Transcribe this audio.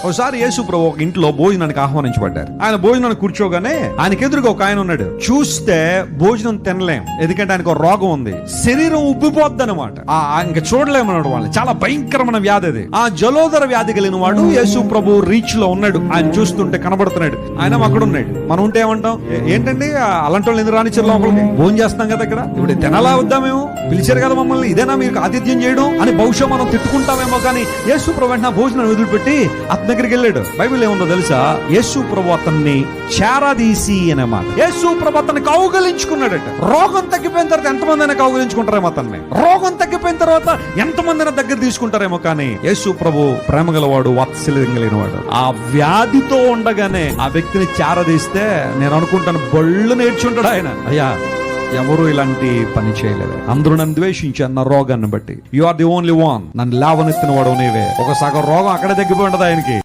ఒకసారి యేసు ప్రభు ఒక ఇంట్లో భోజనానికి ఆహ్వానించబడ్డారు. ఆయన భోజనానికి కూర్చోగానే ఆయనకి ఎదురుగా ఒక ఆయన ఉన్నాడు. చూస్తే భోజనం తినలేం, ఎందుకంటే ఆయనకు ఒక రోగం ఉంది. శరీరం ఉబ్బిపోద్ది అనమాట. ఇంకా చూడలేమన్నాడు వాళ్ళు. చాలా భయంకరమైన వ్యాధి అది. ఆ జలోదర వ్యాధి కలిగిన వాడు యేసు ప్రభు రీచ్ లో ఉన్నాడు. ఆయన చూస్తుంటే కనబడుతున్నాడు. ఆయన అక్కడ ఉన్నాడు. మనం ఉంటే ఏమంటాం? ఏంటండి అలాంటి వాళ్ళు ఎందుకు రానిచ్చారు లోపలికి? భోజనం చేస్తాం కదా ఇక్కడ, ఇప్పుడు తినాలా వద్దా? మేము పిలిచారు కదా మమ్మల్ని, ఇదేనా మీకు ఆతిథ్యం చేయడం అని బహుశా మనం తిట్టుకుంటామేమో. కానీ యేసు ప్రభు వెంటనే భోజనం వదిలిపెట్టి అతని దగ్గరికి వెళ్ళాడు. బైబిల్ ఏముందో తెలుసా? యేసు ప్రభు అతన్ని చేరదీసి అనే మాట. యేసు ప్రభు అతన్ని కౌగలించుకున్నాడట. రోగం తగ్గిపోయిన తర్వాత ఎంతమంది అయినా కౌగలించుకుంటారేమో అతన్ని. రోగం తగ్గిపోయిన తర్వాత ఎంతమంది అయినా దగ్గర తీసుకుంటారేమో. కానీ యేసు ప్రభు ప్రేమ గలవాడు, వాత్సల్యం కలిగినవాడు. ఆ వ్యాధితో ఉండగానే ఆ వ్యక్తిని చేరదీస్తే నేను అనుకుంటాను బళ్ళు నేర్చుంటాడు ఆయన. అయ్యా, ఎవరు ఇలాంటి పని చేయలేదు. అందరూ నన్ను ద్వేషించారు నా రోగాన్ని బట్టి. You are the only one. నన్ను లేవనెత్తిన వాడు నీవే. ఒక సగం రోగం అక్కడే తగ్గిపోయి ఉండదు ఆయనకి.